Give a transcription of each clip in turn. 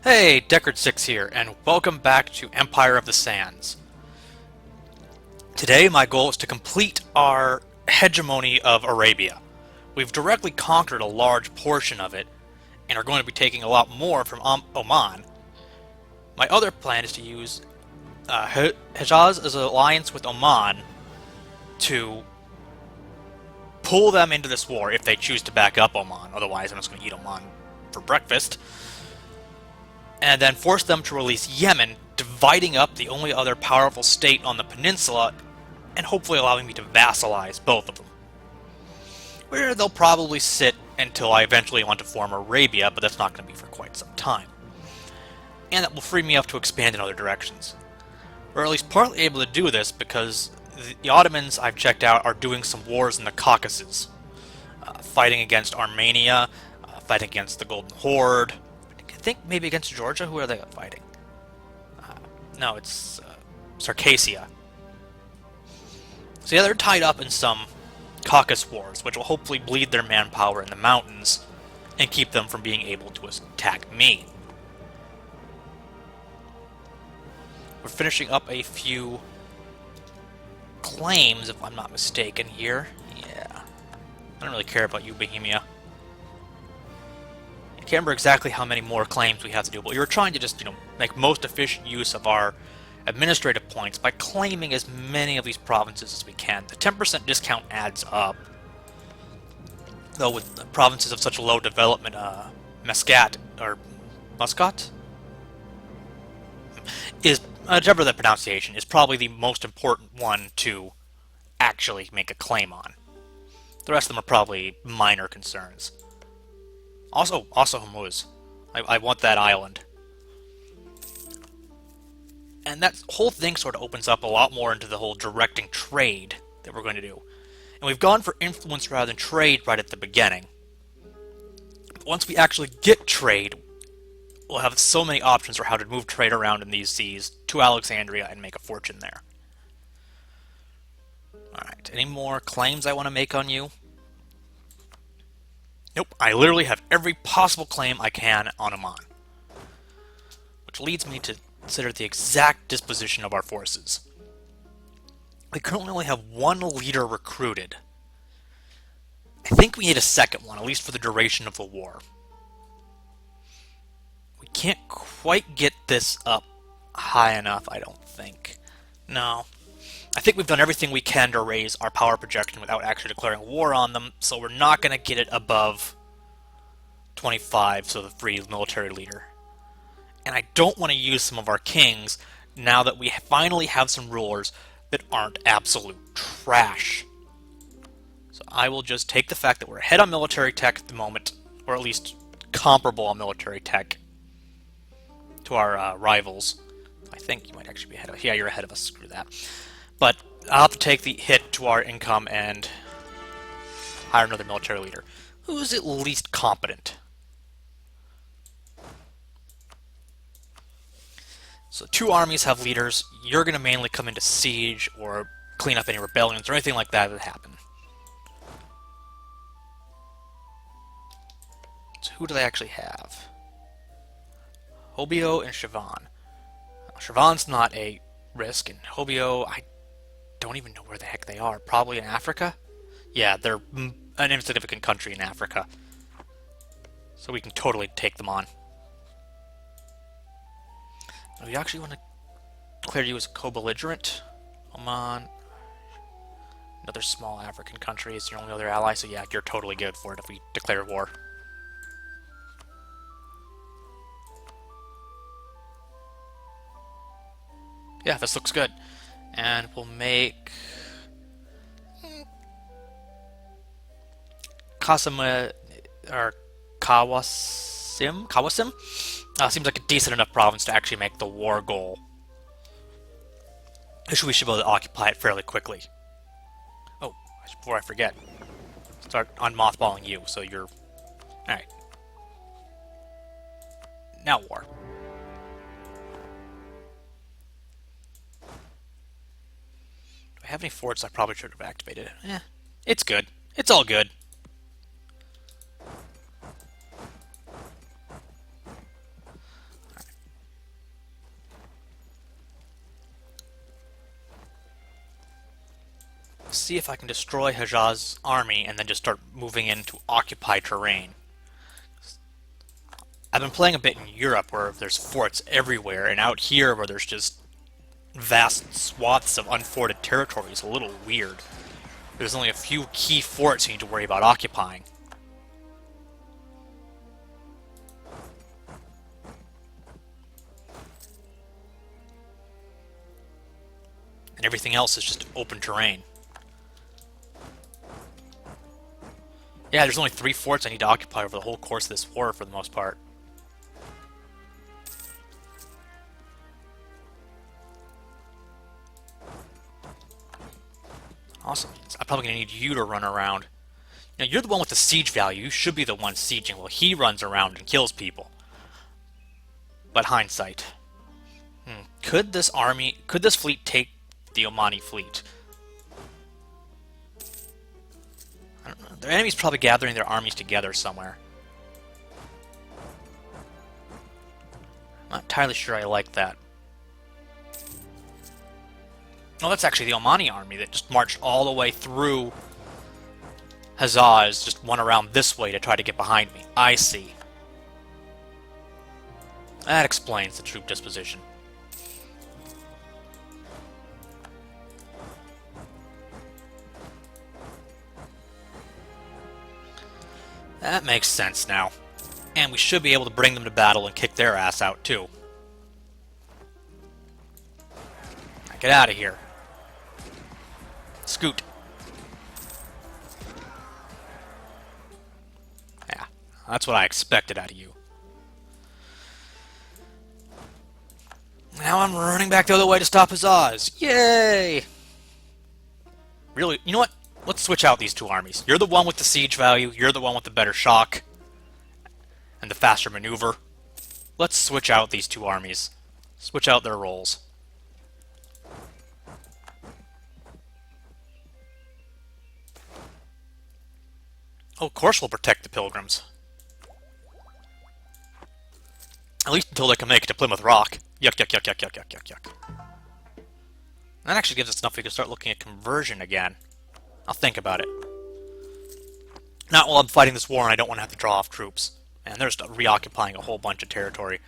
Hey, Deckard6 here, and welcome back to Empire of the Sands. Today my goal is to complete our hegemony of Arabia. We've directly conquered a large portion of it, and are going to be taking a lot more from Oman. My other plan is to use Hejaz's alliance with Oman to pull them into this war if they choose to back up Oman, otherwise I'm just going to eat Oman for breakfast. And then force them to release Yemen, dividing up the only other powerful state on the peninsula, and hopefully allowing me to vassalize both of them. Where they'll probably sit until I eventually want to form Arabia, but that's not going to be for quite some time. And that will free me up to expand in other directions. We're at least partly able to do this because the Ottomans I've checked out are doing some wars in the Caucasus, fighting against Armenia, fighting against the Golden Horde, I think maybe against Georgia. Who are they fighting? No, it's Circassia. So yeah, they're tied up in some Caucasus wars, which will hopefully bleed their manpower in the mountains and keep them from being able to attack me. We're finishing up a few claims, if I'm not mistaken, here. Yeah. I don't really care about you, Bohemia. I can't remember exactly how many more claims we have to do, but we were trying to just, make most efficient use of our administrative points by claiming as many of these provinces as we can. The 10% discount adds up, though with provinces of such low development, Muscat, or Muscat? Is, whichever the pronunciation, is probably the most important one to actually make a claim on. The rest of them are probably minor concerns. Also Hormuz. I want that island. And that whole thing sort of opens up a lot more into the whole directing trade that we're going to do. And we've gone for influence rather than trade right at the beginning. But once we actually get trade, we'll have so many options for how to move trade around in these seas to Alexandria and make a fortune there. Alright, any more claims I want to make on you? Nope, I literally have every possible claim I can on Oman. Which leads me to consider the exact disposition of our forces. We currently only have one leader recruited. I think we need a second one, at least for the duration of the war. We can't quite get this up high enough, I don't think. No. I think we've done everything we can to raise our power projection without actually declaring war on them, so we're not going to get it above 25, so the free military leader. And I don't want to use some of our kings now that we finally have some rulers that aren't absolute trash. So I will just take the fact that we're ahead on military tech at the moment, or at least comparable on military tech to our rivals. I think you might actually be ahead of us. Yeah, you're ahead of us. Screw that. But I'll have to take the hit to our income and hire another military leader who's at least competent. So 2 armies have leaders. You're going to mainly come into siege or clean up any rebellions or anything like that that happen. So who do they actually have? Hobyo and Sivan. Sivan's not a risk, and Hobyo, I don't even know where the heck they are. Probably in Africa? Yeah, they're an insignificant country in Africa. So we can totally take them on. We actually want to declare you as co-belligerent. Oman. Another small African country is your only other ally, so yeah, you're totally good for it if we declare war. Yeah, this looks good. And we'll make Kasama or Kawasim seems like a decent enough province to actually make the war goal. We should be able to occupy it fairly quickly. Oh, before I forget, start on mothballing you, so you're... Alright. Now war. Do I have any forts I probably should have activated? It's good. It's all good. See if I can destroy Hajjaz's army and then just start moving into occupied terrain. I've been playing a bit in Europe where there's forts everywhere, and out here where there's just vast swaths of unforted territory is a little weird. There's only a few key forts you need to worry about occupying. And everything else is just open terrain. Yeah, there's only 3 forts I need to occupy over the whole course of this war for the most part. Awesome. I'm probably going to need you to run around. Now, you're the one with the siege value. You should be the one sieging while he runs around and kills people. But hindsight. Could this fleet take the Omani fleet? I don't know. Their enemy's probably gathering their armies together somewhere. I'm not entirely sure I like that. No, that's actually the Omani army that just marched all the way through Huzzahs, just went around this way to try to get behind me. I see. That explains the troop disposition. That makes sense now. And we should be able to bring them to battle and kick their ass out, too. Now get out of here. Scoot. Yeah, that's what I expected out of you. Now I'm running back the other way to stop Huzzahs. Yay! Really, you know what? Let's switch out these 2 armies. You're the one with the siege value, you're the one with the better shock, and the faster maneuver. Let's switch out these 2 armies. Switch out their roles. Oh, of course we'll protect the pilgrims. At least until they can make it to Plymouth Rock. Yuck, yuck, yuck, yuck, yuck, yuck, yuck, yuck. That actually gives us enough we can start looking at conversion again. I'll think about it. Not while I'm fighting this war and I don't want to have to draw off troops. And they're just reoccupying a whole bunch of territory.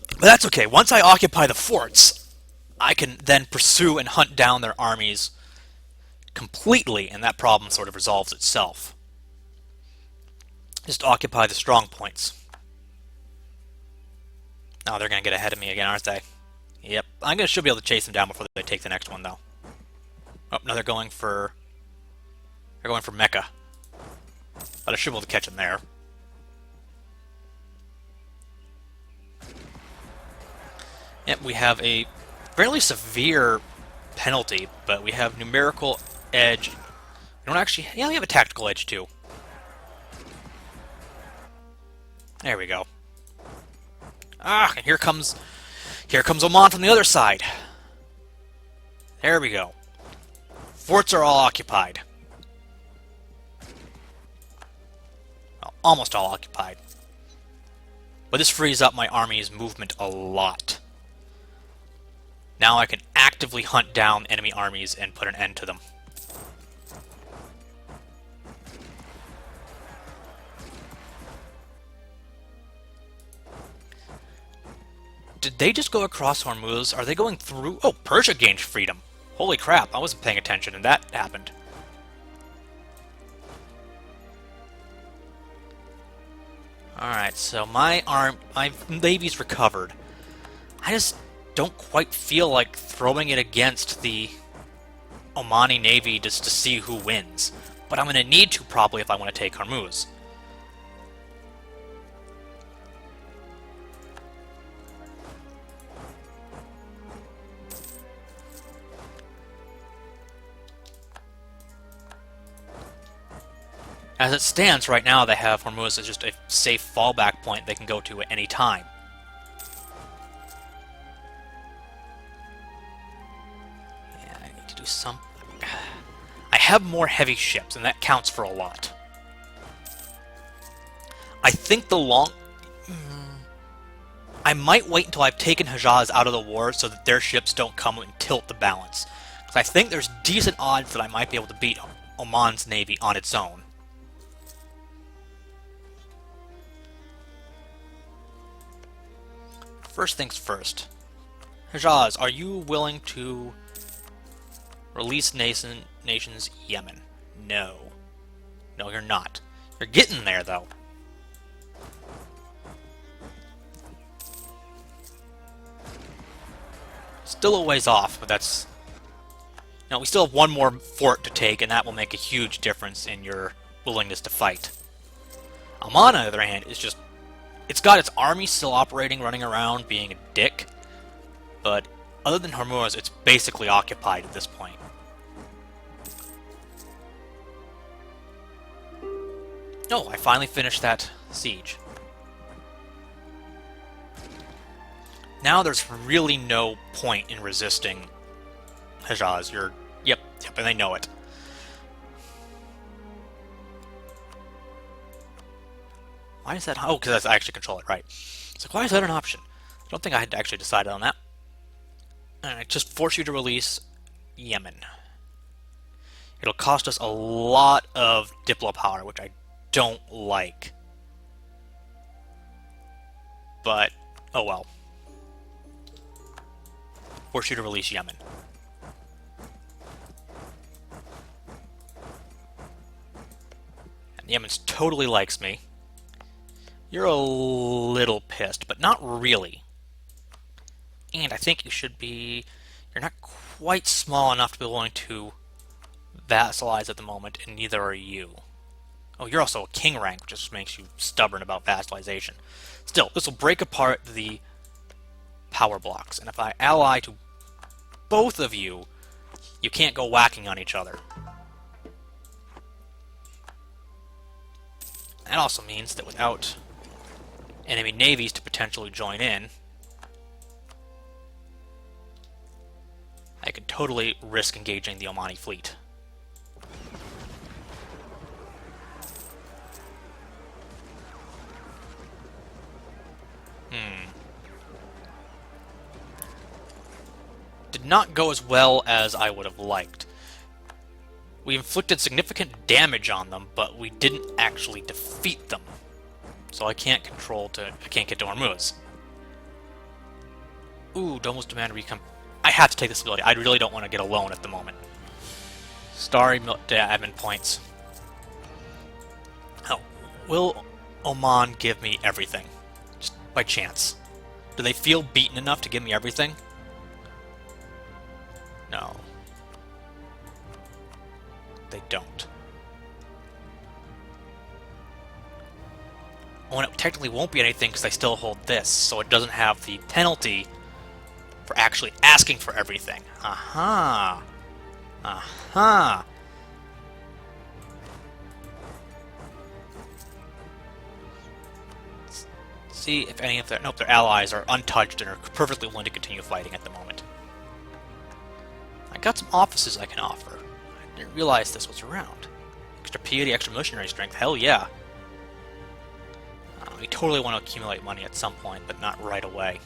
But that's okay. Once I occupy the forts, I can then pursue and hunt down their armies completely, and that problem sort of resolves itself. Just occupy the strong points. Oh, they're going to get ahead of me again, aren't they? Yep. Should be able to chase them down before they take the next one, though. Oh, no, they're going for Mecca. But I should be able to catch them there. Yep, we have a fairly severe penalty, but we have numerical edge. We don't actually... Yeah, we have a tactical edge, too. There we go. Ah, and here comes Oman from the other side. There we go. Forts are all occupied. Well, almost all occupied. But this frees up my army's movement a lot. Now I can actively hunt down enemy armies and put an end to them. Did they just go across Hormuz? Are they going through? Oh, Persia gained freedom. Holy crap, I wasn't paying attention and that happened. Alright, so my navy's recovered. I just don't quite feel like throwing it against the Omani navy just to see who wins. But I'm going to need to probably if I want to take Hormuz. As it stands right now, they have Hormuz as just a safe fallback point they can go to at any time. Yeah, I need to do something. I have more heavy ships, and that counts for a lot. I think I might wait until I've taken Hejaz out of the war so that their ships don't come and tilt the balance. Because So I think there's decent odds that I might be able to beat Oman's navy on its own. First things first. Hejaz, are you willing to release nations Yemen? No. No, you're not. You're getting there, though. Still a ways off, but that's... No, we still have one more fort to take, and that will make a huge difference in your willingness to fight. Oman, on the other hand, is just... It's got its army still operating, running around, being a dick. But other than Hormuz, it's basically occupied at this point. Oh, I finally finished that siege. Now there's really no point in resisting Hejaz. Yep, and they know it. Why is that? Oh, because I actually control it, right. So why is that an option? I don't think I had actually decided on that. Alright, just force you to release Yemen. It'll cost us a lot of Diplo power, which I don't like. But, oh well. Force you to release Yemen. And Yemen totally likes me. You're a little pissed, but not really. And I think you should be... You're not quite small enough to be willing to vassalize at the moment, and neither are you. Oh, you're also a king rank, which just makes you stubborn about vassalization. Still, this will break apart the power blocks, and if I ally to both of you, you can't go whacking on each other. That also means that without enemy navies to potentially join in, I could totally risk engaging the Omani fleet. Did not go as well as I would have liked. We inflicted significant damage on them, but we didn't actually defeat them. So I can't get to Hormuz. Ooh, Domo's demand recom. I have to take this ability. I really don't want to get a loan at the moment. Starry admin points. Oh, will Oman give me everything? Just by chance. Do they feel beaten enough to give me everything? No. They don't. Oh, and it technically won't be anything because I still hold this, so it doesn't have the penalty for actually asking for everything. Aha! Aha! Let's see if any of their... Nope, their allies are untouched and are perfectly willing to continue fighting at the moment. I got some offices I can offer. I didn't realize this was around. Extra piety, extra missionary strength, hell yeah. We totally want to accumulate money at some point, but not right away.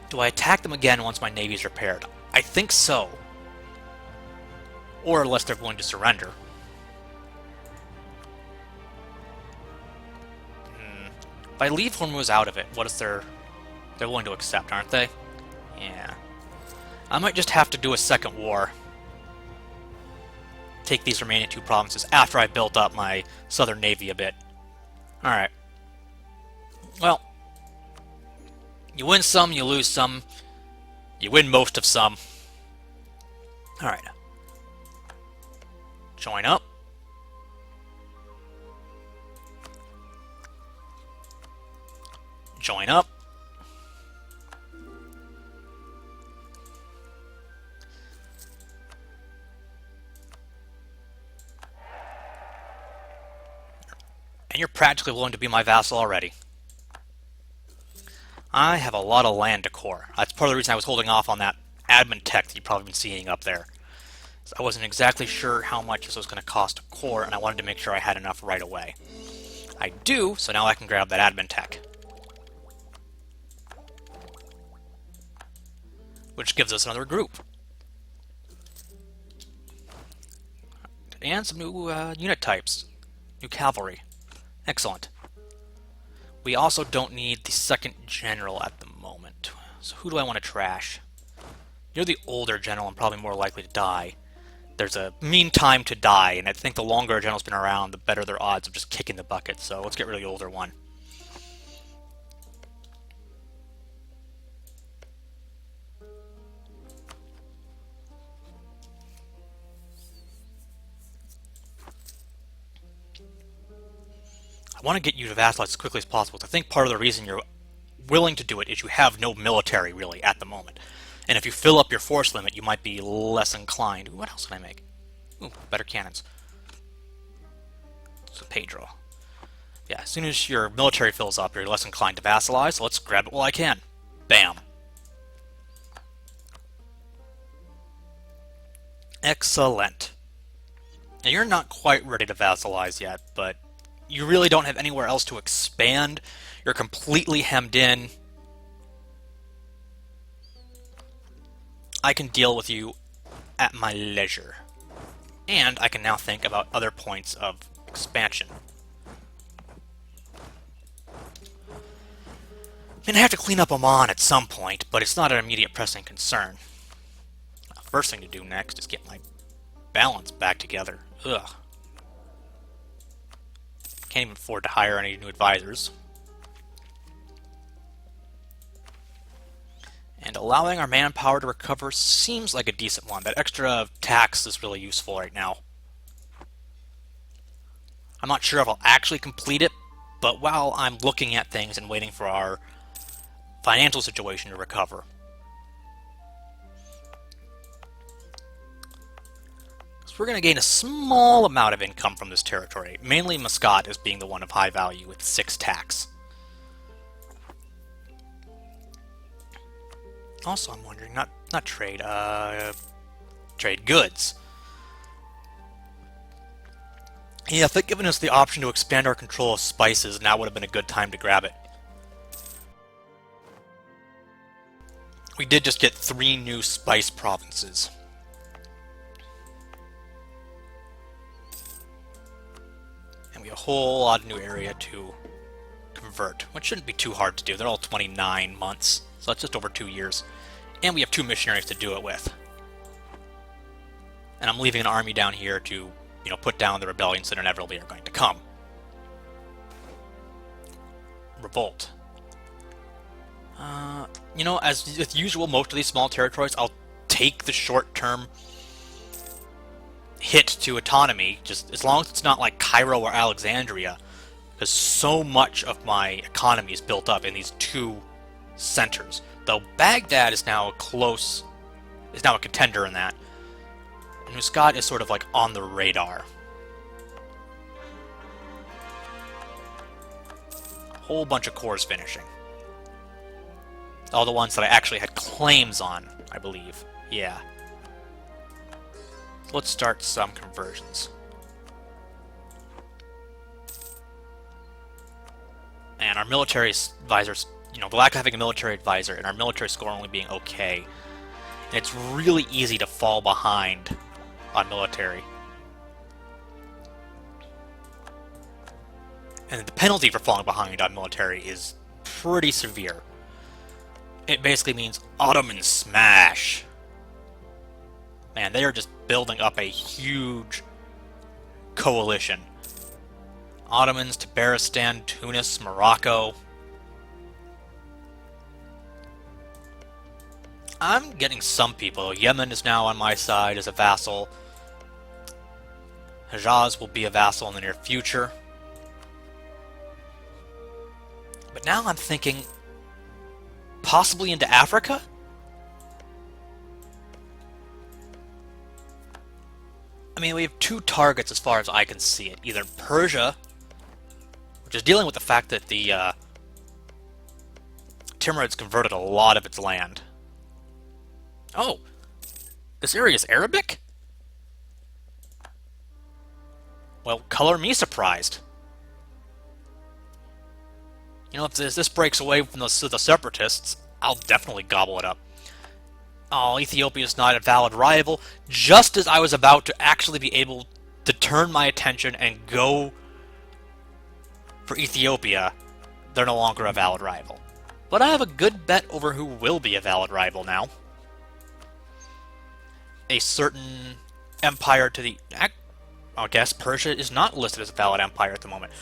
Do I attack them again once my navy's repaired? I think so. Or unless they're willing to surrender. If I leave Hormuz out of it, what is they're willing to accept, aren't they? Yeah. I might just have to do a second war. Take these remaining two provinces after I built up my southern navy a bit. Alright. Well, you win some, you lose some. You win most of some. Alright. Join up. Join up. And you're practically willing to be my vassal already. I have a lot of land to core. That's part of the reason I was holding off on that admin tech that you've probably been seeing up there. So I wasn't exactly sure how much this was going to cost to core, and I wanted to make sure I had enough right away. I do, so now I can grab that admin tech. which gives us another group. And some new unit types. New cavalry. Excellent. We also don't need the second general at the moment. So who do I want to trash? You're the older general and probably more likely to die. There's a mean time to die, and I think the longer a general's been around, the better their odds of just kicking the bucket. So let's get rid of the older one. I want to get you to vassalize as quickly as possible. I think part of the reason you're willing to do it is you have no military really at the moment. And if you fill up your force limit, you might be less inclined. Ooh, what else can I make? Ooh, better cannons. So Pedro. Yeah, as soon as your military fills up, you're less inclined to vassalize, so let's grab it while I can. Bam. Excellent. Now you're not quite ready to vassalize yet, but you really don't have anywhere else to expand. You're completely hemmed in. I can deal with you at my leisure. And I can now think about other points of expansion. I mean, I have to clean up Oman at some point, but it's not an immediate pressing concern. First thing to do next is get my balance back together. Ugh. Can't even afford to hire any new advisors. And allowing our manpower to recover seems like a decent one. That extra tax is really useful right now. I'm not sure if I'll actually complete it, but while I'm looking at things and waiting for our financial situation to recover. So we're going to gain a small amount of income from this territory. Mainly Muscat as being the one of high value with 6 tax. Also, I'm wondering, not trade, trade goods. Yeah, if they'd given us the option to expand our control of spices, now would have been a good time to grab it. We did just get 3 new spice provinces. And we have a whole lot of new area to convert, which shouldn't be too hard to do. They're all 29 months, so that's just over 2 years. And we have 2 missionaries to do it with. And I'm leaving an army down here to, put down the rebellions that inevitably are going to come. Revolt. As with usual, most of these small territories, I'll take the short-term hit to autonomy, just as long as it's not like Cairo or Alexandria, because so much of my economy is built up in these 2 centers. Though Baghdad is now a contender in that. And Muscat is sort of like on the radar. A whole bunch of cores finishing. All the ones that I actually had claims on, I believe. Yeah. So let's start some conversions. And our military advisors, the lack of having a military advisor and our military score only being okay. And it's really easy to fall behind on military. And the penalty for falling behind on military is pretty severe. It basically means Ottoman smash. Man, they are just building up a huge coalition. Ottomans, Tabaristan, Tunis, Morocco. I'm getting some people. Yemen is now on my side as a vassal. Hejaz will be a vassal in the near future. But now I'm thinking possibly into Africa? I mean, we have 2 targets as far as I can see it. Either Persia, which is dealing with the fact that the Timurids converted a lot of its land. Oh, this area is Arabic? Well, color me surprised. If this breaks away from the separatists, I'll definitely gobble it up. Oh, Ethiopia's not a valid rival. Just as I was about to actually be able to turn my attention and go for Ethiopia, they're no longer a valid rival. But I have a good bet over who will be a valid rival now. A certain empire to the... I guess Persia is not listed as a valid empire at the moment.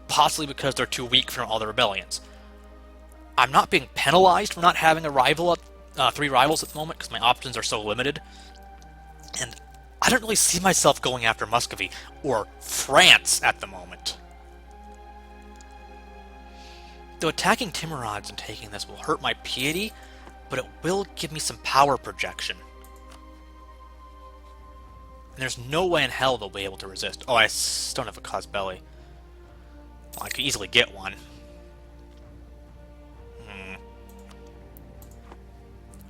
Possibly because they're too weak from all the rebellions. I'm not being penalized for not having a rival, 3 rivals at the moment, because my options are so limited. And I don't really see myself going after Muscovy or France at the moment. Though attacking Timurids and taking this will hurt my piety, but it will give me some power projection. And there's no way in hell they'll be able to resist. Oh, I don't have a cause belly. Well, I could easily get one.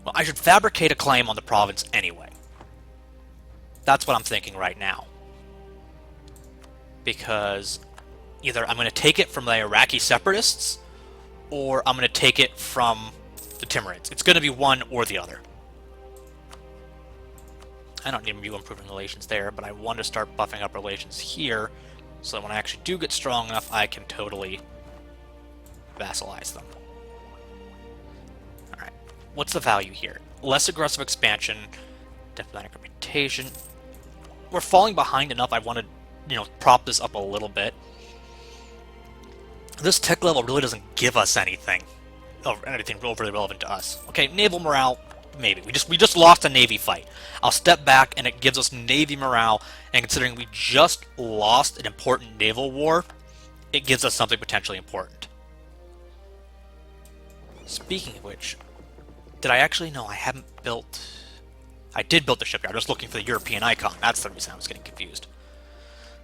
Well, I should fabricate a claim on the province anyway. That's what I'm thinking right now. Because either I'm going to take it from the Iraqi separatists, or I'm going to take it from the Timurids. It's going to be one or the other. I don't need to be improving relations there, but I want to start buffing up relations here, so that when I actually do get strong enough, I can totally vassalize them. Alright, what's the value here? Less aggressive expansion, diplomatic reputation. We're falling behind enough, I want to, prop this up a little bit. This tech level really doesn't give us anything overly relevant to us. Okay, naval morale, maybe. We just lost a navy fight. I'll step back and it gives us navy morale, and considering we just lost an important naval war, it gives us something potentially important. Speaking of which, did I actually? No, I haven't built... I did build the shipyard. I was looking for the European icon. That's the reason I was getting confused.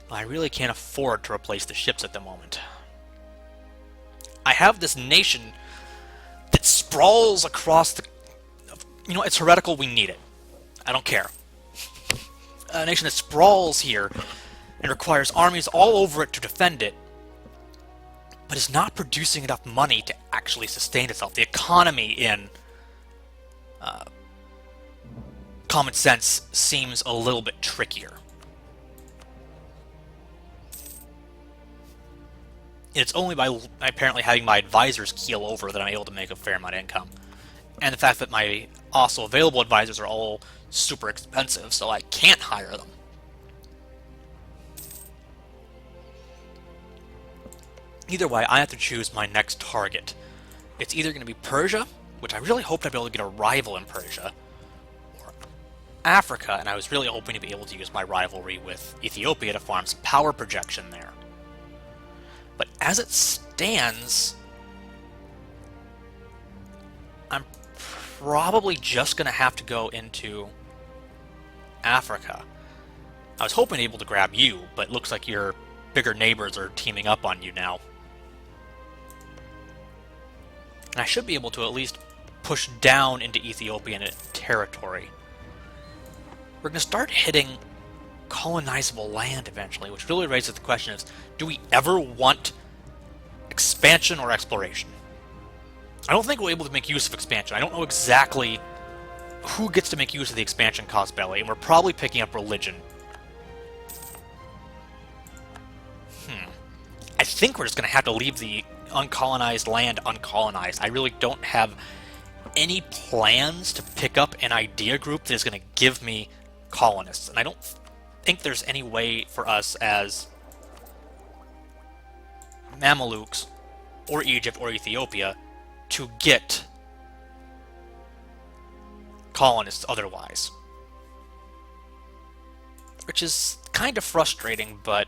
I really can't afford to replace the ships at the moment. I have this nation that sprawls across the... it's heretical, we need it. I don't care. A nation that sprawls here and requires armies all over it to defend it, but is not producing enough money to actually sustain itself. The economy in common sense seems a little bit trickier. It's only by apparently having my advisors keel over that I'm able to make a fair amount of income. And the fact that my also available advisors are all super expensive, so I can't hire them. Either way, I have to choose my next target. It's either going to be Persia, which I really hoped I'd be able to get a rival in Persia, or Africa, and I was really hoping to be able to use my rivalry with Ethiopia to farm some power projection there. But as it stands, I'm probably just going to have to go into Africa. I was hoping to be able to grab you, but it looks like your bigger neighbors are teaming up on you now. And I should be able to at least push down into Ethiopian territory. We're going to start hitting colonizable land eventually, which really raises the question is, do we ever want expansion or exploration? I don't think we're able to make use of expansion. I don't know exactly who gets to make use of the expansion cause belly, and we're probably picking up religion. I think we're just going to have to leave the uncolonized land uncolonized. I really don't have any plans to pick up an idea group that is going to give me colonists, and I don't think there's any way for us as Mamluks or Egypt or Ethiopia to get colonists otherwise. Which is kind of frustrating, but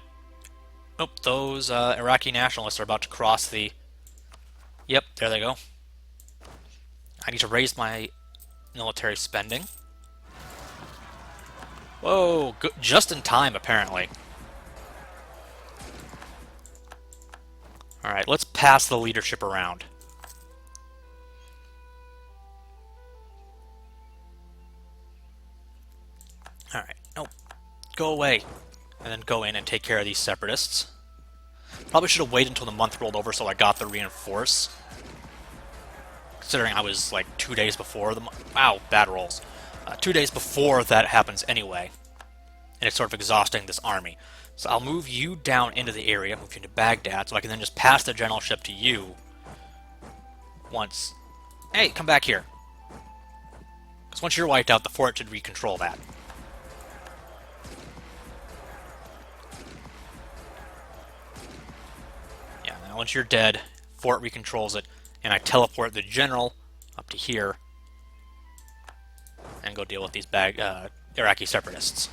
oh, those Iraqi nationalists are about to cross the... Yep, there they go. I need to raise my military spending. Whoa, just in time, apparently. Alright, let's pass the leadership around. Alright, no, go away. And then go in and take care of these separatists. Probably should have waited until the month rolled over so I got the reinforce. Considering I was like 2 days before the month. Wow, bad rolls. 2 days before that happens anyway, and it's sort of exhausting this army. So I'll move you down into the area, move you into Baghdad, so I can then just pass the generalship to you once... Hey, come back here. Because once you're wiped out, the fort should recontrol that. Yeah, now once you're dead, fort recontrols it, and I teleport the general up to here and go deal with these Iraqi separatists.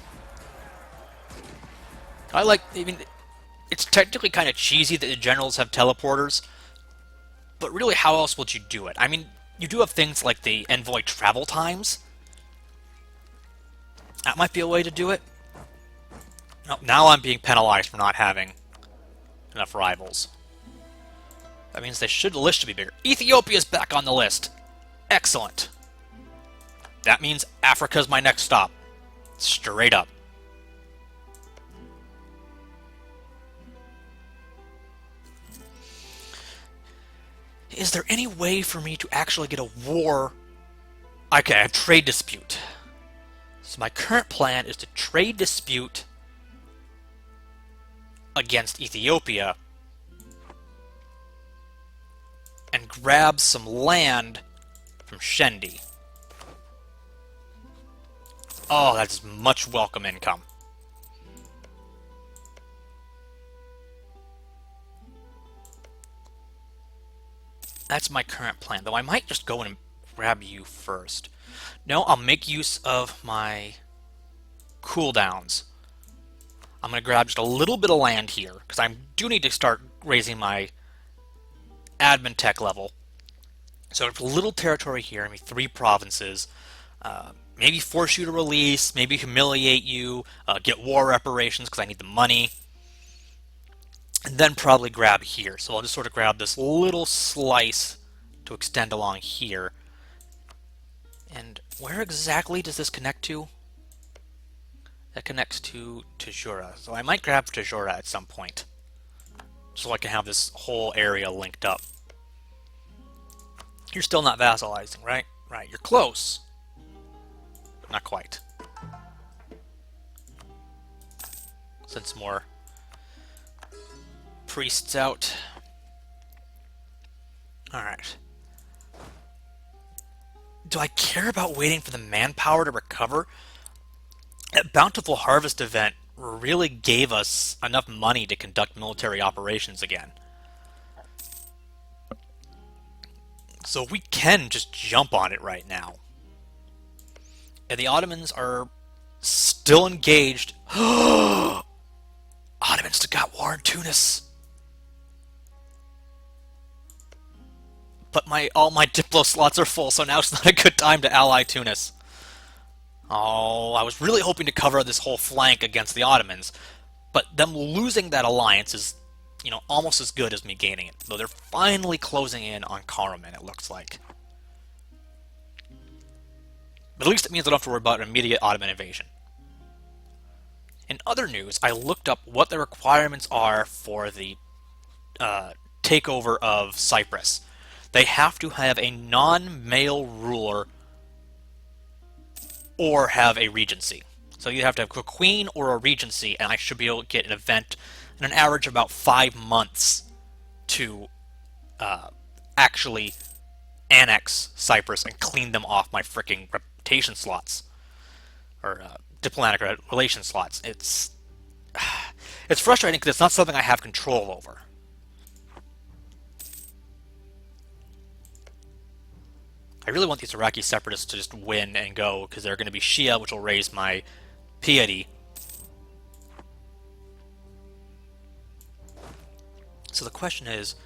I mean, it's technically kind of cheesy that the generals have teleporters, but really, how else would you do it? I mean, you do have things like the envoy travel times. That might be a way to do it. Oh, now I'm being penalized for not having enough rivals. That means the list should be bigger. Ethiopia's back on the list. Excellent. That means Africa's my next stop. Straight up. Is there any way for me to actually get a war? Okay, a trade dispute. So my current plan is to trade dispute against Ethiopia and grab some land from Shendi. Oh, that's much welcome income. That's my current plan, though I might just go in and grab you first. No, I'll make use of my cooldowns. I'm going to grab just a little bit of land here, because I do need to start raising my admin tech level. So a little territory here, maybe 3 provinces, maybe force you to release, maybe humiliate you, get war reparations because I need the money. And then probably grab here. So I'll just sort of grab this little slice to extend along here. And where exactly does this connect to? That connects to Tajura. So I might grab Tajura at some point, so I can have this whole area linked up. You're still not vassalizing, right? Right, you're close. Not quite. Send some more priests out. Alright. Do I care about waiting for the manpower to recover? That Bountiful Harvest event really gave us enough money to conduct military operations again. So we can just jump on it right now. And the Ottomans are still engaged. Ottomans got war in Tunis. But all my Diplo slots are full, so now it's not a good time to ally Tunis. Oh, I was really hoping to cover this whole flank against the Ottomans, but them losing that alliance is, almost as good as me gaining it. Though they're finally closing in on Karaman, it looks like. But at least it means I don't have to worry about an immediate Ottoman invasion. In other news, I looked up what the requirements are for the takeover of Cyprus. They have to have a non-male ruler or have a regency. So you have to have a queen or a regency, and I should be able to get an event in an average of about 5 months to actually annex Cyprus and clean them off my freaking reputation slots. Or diplomatic relations slots. It's frustrating because it's not something I have control over. I really want these Iraqi separatists to just win and go, because they're going to be Shia, which will raise my piety. So the question is,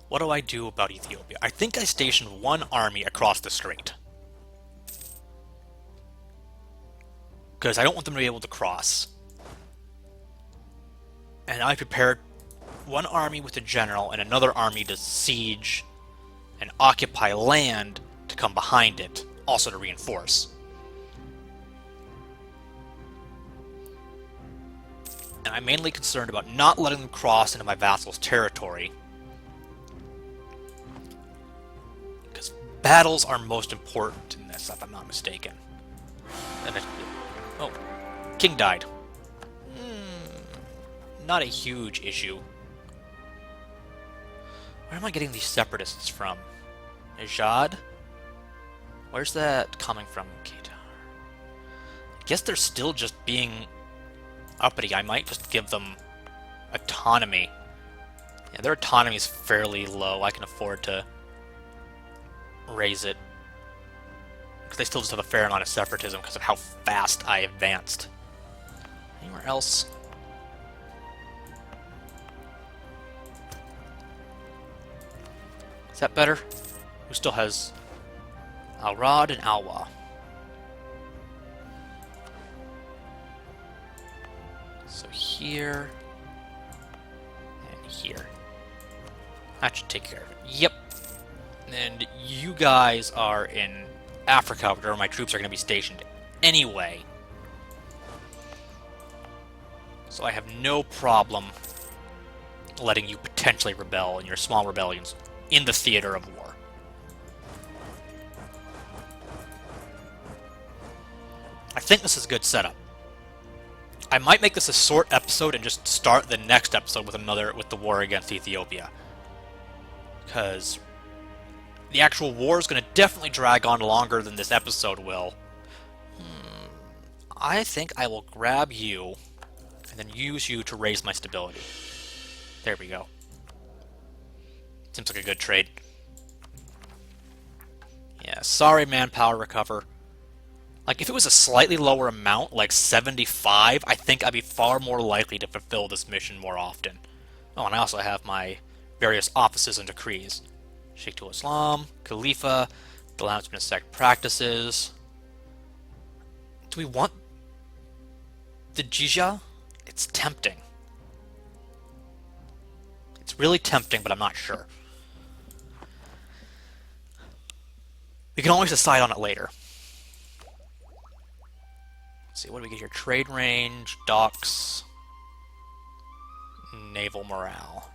what do I do about Ethiopia? I think I stationed 1 army across the strait, because I don't want them to be able to cross. And I prepared 1 army with a general and another army to siege and occupy land to come behind it, also to reinforce. And I'm mainly concerned about not letting them cross into my vassal's territory, because battles are most important in this, if I'm not mistaken. And oh, king died. Not a huge issue. Where am I getting these separatists from? Ajad? Where's that coming from? Qatar. I guess they're still just being uppity. I might just give them autonomy. Yeah, their autonomy is fairly low. I can afford to raise it. Because they still just have a fair amount of separatism because of how fast I advanced. Anywhere else? Is that better? Who still has Al-Rad and Alwa? So here and here. That should take care of it. Yep. And you guys are in Africa, where my troops are going to be stationed anyway. So I have no problem letting you potentially rebel in your small rebellions in the theater of war. I think this is a good setup. I might make this a short episode and just start the next episode with the war against Ethiopia. Because the actual war is going to definitely drag on longer than this episode will. I think I will grab you and then use you to raise my stability. There we go. Seems like a good trade. Yeah, sorry, manpower recover. Like, if it was a slightly lower amount, like 75, I think I'd be far more likely to fulfill this mission more often. Oh, and I also have my various offices and decrees. Sheikh to Islam, Khalifa, the allowance of sect practices. Do we want the jizya? It's tempting. It's really tempting, but I'm not sure. We can always decide on it later. Let's see, what do we get here? Trade range, docks, naval morale.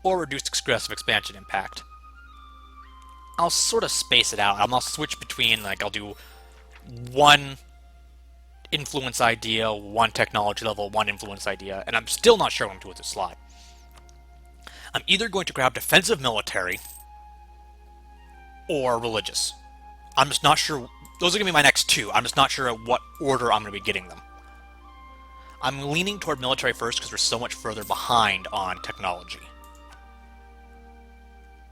Or reduced excessive expansion impact. I'll sort of space it out. I'll switch between, like, I'll do one influence idea, one technology level, one influence idea, and I'm still not sure what I'm doing with this slot. I'm either going to grab defensive military or religious. I'm just not sure. Those are going to be my next two. I'm just not sure at what order I'm going to be getting them. I'm leaning toward military first because we're so much further behind on technology.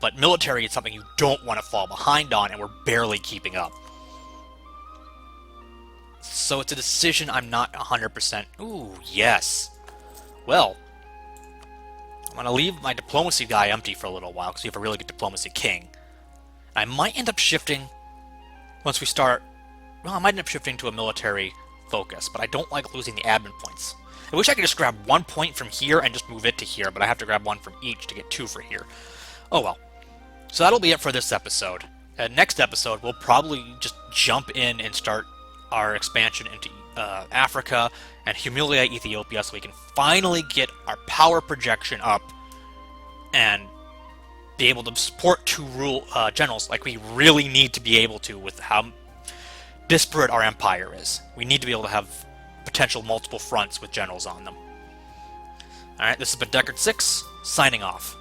But military is something you don't want to fall behind on, and we're barely keeping up. So it's a decision I'm not 100%... Ooh, yes. Well, I'm going to leave my diplomacy guy empty for a little while, because we have a really good diplomacy king. I might end up shifting, once we start... Well, I might end up shifting to a military focus, but I don't like losing the admin points. I wish I could just grab 1 point from here and just move it to here, but I have to grab 1 from each to get 2 for here. Oh well. So that'll be it for this episode. Next episode, we'll probably just jump in and start our expansion into Africa and humiliate Ethiopia so we can finally get our power projection up and be able to support 2 generals like we really need to be able to with how disparate our empire is. We need to be able to have potential multiple fronts with generals on them. Alright, this has been Deckard 6, signing off.